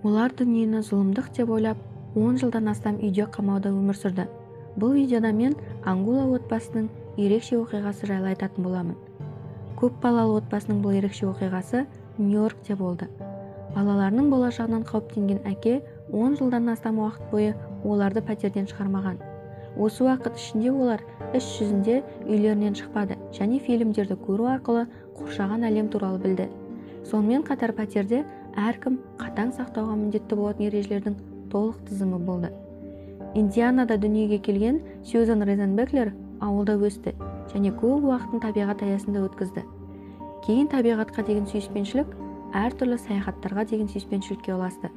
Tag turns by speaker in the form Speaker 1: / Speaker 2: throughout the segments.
Speaker 1: Олар дүниені зұлымдық деп ойлап, 10 жылдан астам үйде қамауда өмір сүрді. Бұл видеода мен Ангула отбасының ерекше оқиғасы жайлы айтатын боламын. Көп балалы отбасының бұл ерекше оқиғасы Нью-Йоркте болды. Балаларының болашағынан қауіптенген әке 10 жылдан астам уақыт бойы оларды пәтерден шығармаған. Осы уақыт ішінде олар іс жүзінде үйлерінен шықпады және фильмдерді көру арқылы қоршаған әлем туралы білді. Сонымен қатар пәтерде әркім қатаң сақтауға міндетті болатын ережелердің толық тізімі болды. Индианада дүниеге келген Сьюзан Розенбеклер ауылда өсті және көп уақытын табиғат аясында өткізді. Кейін табиғатқа деген сүйіспеншілік әртүрлі саяхаттарға деген сүйіспеншілікке ұласты.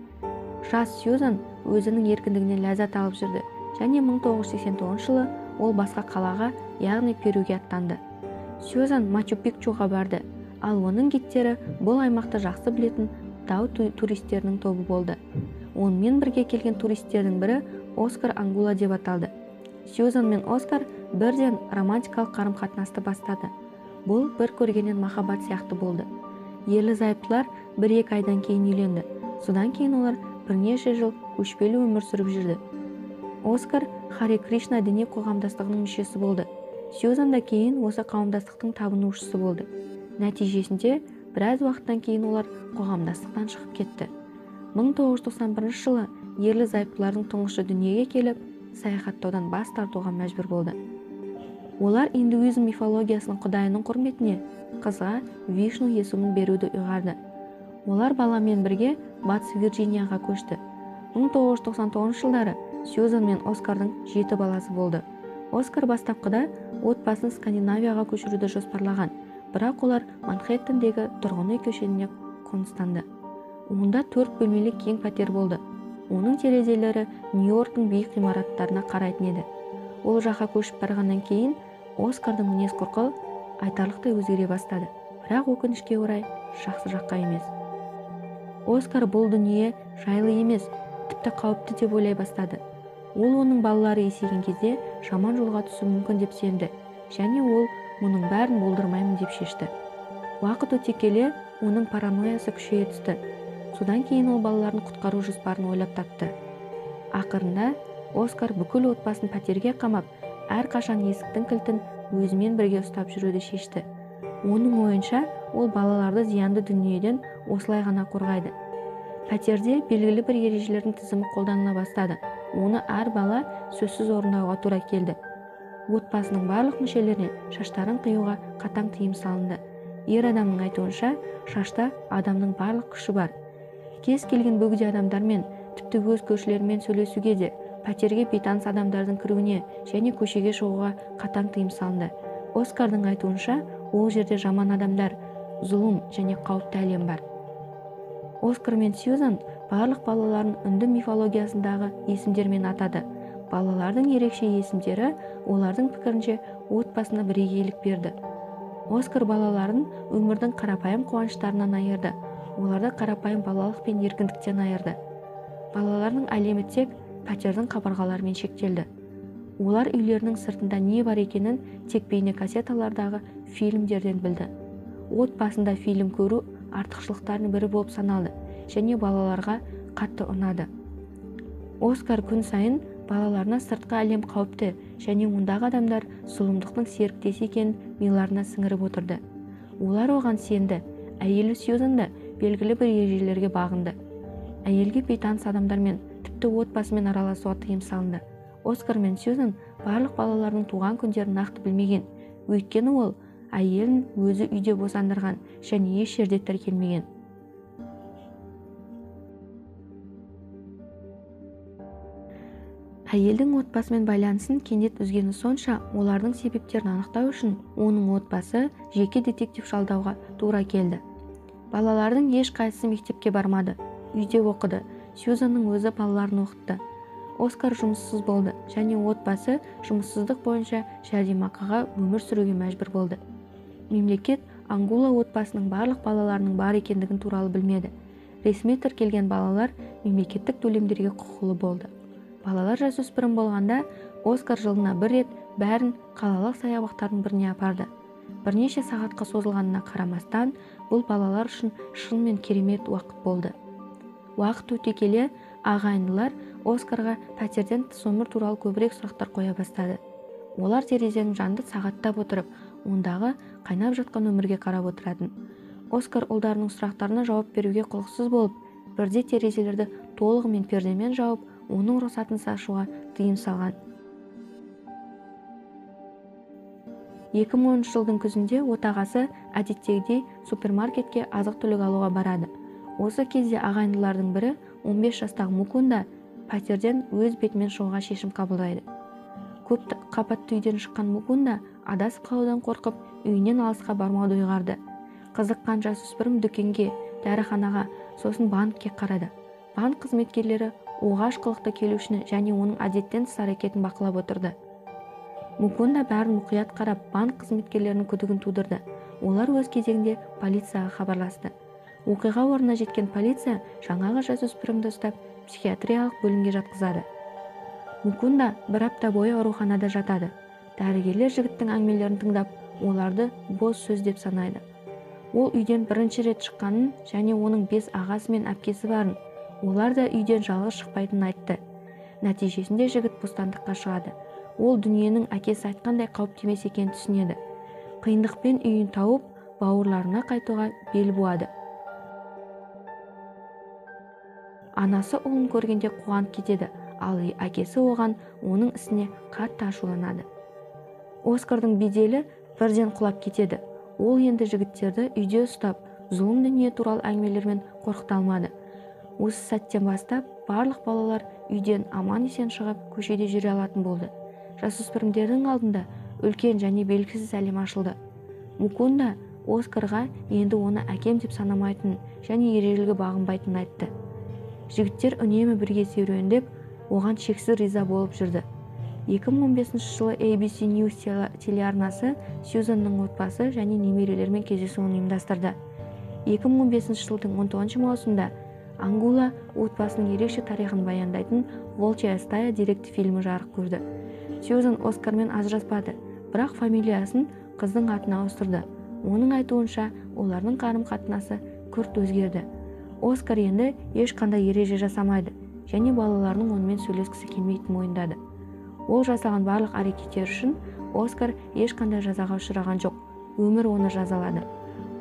Speaker 1: Жас Сьюзан өзінің еркіндігінен ләззат алып жүрді және 1989 жылы ол басқа қалаға, яғни Перуге аттанды. Сьюзан Мачу-Пикчуға барды, ал оның гидтері бұл аймақты жақсы білетін тау туристерінің тобы болды. Онымен бірге келген туристердің бірі Оскар Ангула деп аталды. Сьюзан мен Оскар бірден романтикалық қарым-қатынасты бастады. Бұл бір көргеннен махаббат сияқты болды. Ерлі-зайыптылар 1-2 айдан кейін үйленді. Содан кейін олар бірнеше жыл көшпелі өмір сүріп жүрді. Оскар Харе Кришна діни қоғамдастығының мүшесі болды. Сьюзан да кейін осы қауымдастықтың табынушысы болды. Нәтижесінде біраз уақыттан кейін олар қоғамдастықтан шығып кетті. 1991 жылы ерлі-зайыптылардың тұңғышы дүниеге келіп, саяхаттаудан бас тартуға мәжбүр болды. Олар индуизм мифологиясының құдайының құрметіне қызға Вишну есімін беруді ұйғарды. Олар баламен бірге Батыс Вирджинияға көшті. 1999 жылдары Сьюзан мен Оскардың 7 баласы болды. Оскар бастапқыда отбасын Скандинавияға көшіруді жоспарлаған, бірақ олар Манхэттендегі тұрғын үй көшеніне қоныстанды. Онда 4 бөлмелі кең пәтер болды. Оның терезелері Нью-Йорктың биік ғимараттарына қарайтын еді. Ол жаққа көшіп барғаннан кейін Оскардың мінез-құлқы айтарлықтай өзгере бастады, бірақ өкінішке орай жақсы жаққа емес. Оскар бұл дүние жайлы емес, тіпті қауіпті деп ойлай бастады. Ол оның балалары есейген кезде жаман жолға түсуі мүмкін деп сенді, және ол мұның бәрін болдырмаймын деп шешті. Уақыт өте келе оның паранойясы күшейе түсті. Содан кейін ол балаларын құтқару жоспарын ойлап тапты. Ақырында Оскар бүкіл отбасын пәтерге қамап, әрқашан есіктің кілтін өзімен бірге ұстап жүруді шешті. Оның ойынша, ол балаларды зиянды дүниеден осылай ғана қорғайды. Пәтерде белгілі бір ережелердің тізімі қолданыла бастады. Оны әр бала сөзсіз орындауға тура келді. Отбасының барлық мүшелеріне шаштарын қиюға қатаң тыйым салынды. Ер адамның айтуынша, шашта адамның барлық күші бар. Кез келген бөгде адамдармен, тіпті өз көршілерімен сөйлесуге де, пәтерге бейтаныс адамдардың кіруіне және көшеге шығуға қатаң тыйым салынды. Оскардың айтуынша, ол жерде жаман адамдар, зұлым және қауіпті әлем бар. Оскар мен Сьюзан барлық балаларын үнді мифологиясындағы есімдермен атады. Балалардың ерекше есімдері олардың пікірінше отбасына бірегейлік берді. Оскар балаларын өмірдің қарапайым қуаныштарынан айырды. Оларды қарапайым балалық пен еркіндіктен айырды. Балалардың әлемі тек пәтердің қабырғаларымен шектелді. Олар үйлерінің сыртында не бар екенін тек бейнекассеталардағы фильмдерден білді. Отбасында фильм көру артықшылықтардың бірі болып саналды және балаларға қатты ұнады. Оскар күн сайын балаларына сыртқы әлем қауіпті және ондағы адамдар зұлымдықтың серіктесі екенін миларына сіңіріп отырды. Олар оған сенді. Әйелі Сьюзан да белгілі бір ережелерге бағынды. Әйелге бейтаныс адамдармен, тіпті отбасымен араласуға тыйым салынды. Оскар мен Сьюзан барлық балаларының туған күндерін нақты білмеген, өйткені ол әйелін өзі үйде босандырған және еш жерде тіркелмеген. Әйелдің отбасымен байланысын кенет үзгені сонша, олардың себептерін анықтау үшін оның отбасы жеке детектив жалдауға тура келді. Балалардың еш қайсысы мектепке бармады, үйде оқыды. Сьюзанның өзі балаларын оқытты. Оскар жұмыссыз болды және отбасы жұмыссыздық бойынша жәрдемақыға өмір сүруге мәжбүр болды. Мемлекет Ангула отбасының барлық балаларының бар екендігін туралы білмеді. Ресми тіркелген балалар мемлекеттік төлемдерге құқылы болды. Балалар жасөспірім болғанда, Оскар жылына бір рет бәрін қалалық саябақтардың біріне апарды. Бірнеше сағатқа созылғанына қарамастан, бұл балалар үшін шынымен керемет уақыт болды. Уақыт өте келе ағайындылар Оскарға пәтерден тыс өмір туралы көбірек сұрақтар қоя бастады. Олар терезенің жанында сағаттап отырып, ондағы қайнап жатқан өмірге қарап отыратын. Оскар ұлдарының сұрақтарына жауап беруге құлықсыз болып, бірде терезелерді толығымен пердемен жауып, оның рұқсатынсыз ашуға тыйым салған. 2010 жылдың күзінде отағасы әдеттегідей супермаркетке азық-түлік алуға барады. Осы кезде ағайындылардың бірі 15 жастағы Мукунда пәтерден өз бетімен шығуға шешім қабылдайды. Көп қабатты үйден шыққан Мукунда адасып қалудан қорқып, үйінен алысқа бармауды ұйғарды. Қызыққан жасөспірім дүкенге, дәріханаға, сосын банкке қарады. Банк қызметкерлері оғаш қылықты келушіні және оның әдеттен тыс әрекетін бақылап отырды. Мукунда бәрін мұқият қарап, банк қызметкерлерінің күдігін тудырды. Олар өз кезегінде полицияға хабарласты. Оқиға орнына жеткен полиция жаңағы жасөспірімді ұстап, психиатриялық бөлімге жатқызады. Мукунда бір апта бойы ауруханада жатады. Дәрігерлер жігіттің әңгімелерін тыңдап, оларды бос сөз деп санайды. Ол үйден бірінші рет шыққанын және оның 5 ағасы мен әпкесі барын, олар да үйден жалғыз шықпайтынын айтты. Нәтижесінде жігіт бостандыққа шығады. Ол дүниенің әкесі айтқандай қауіпті емес екенін түсінеді. Қиындықпен үйін тауып, бауырларына қайтуға бел буады. Анасы ұлын көргенде қуанып кетеді, ал әкесі оған оның ісіне қатты ашуланады. Оскардың беделі бірден құлап кетеді. Ол енді жігіттерді үйде ұстап, зұлым дүние туралы әңгімелермен қорқыта алмады. Осы сәттен бастап барлық балалар үйден аман-есен шығып, көшеде жүре алатын болды. Жасөспірімдердің алдында үлкен және белгісіз әлем ашылды. Мукунда Оскарға енді оны әкем деп санамайтынын және ережеге бағынбайтынын айтты. Жігіттер үнемі бірге серуендеп, оған шексіз риза болып жүрді. 2015 жылы ABC News телеарнасы Сьюзанның отбасы және немерелермен кездесуін ұйымдастырды. 2015 жылдың 19 маусымда Ангула отбасының ерекше тарихын баяндайтын Волчья стая деректі фильмі жарық көрді. Сьюзан Оскармен ажыраспады, бірақ фамилиясын қыздың атына ауыстырды. Оның айтуынша, олардың қарым-қатынасы күрт өзгерді. Оскар енді ешқандай ереже жасамайды және балаларының онымен сөйлескісі келмейтінін мойындады. Ол жасаған барлық әрекеттер үшін Оскар ешқандай жазаға ұшыраған жоқ. Өмір оны жазалады.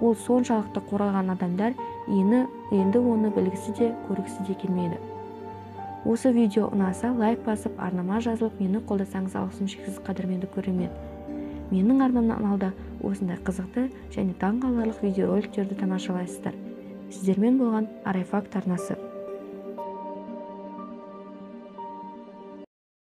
Speaker 1: Ол соншалықты қорғаған адамдар енді оны білгісі де, көргісі де келмейді. Осы видео ұнаса, лайк басып, арнама жазылып, мені қолдасаңыз алғысым шексіз қадірменді көрермен. Менің арнамнан алда осындай қызықты және таңғаларлық видеороликтерді тамашалайсыздар. Сіздермен болған Арай Факт арнасы.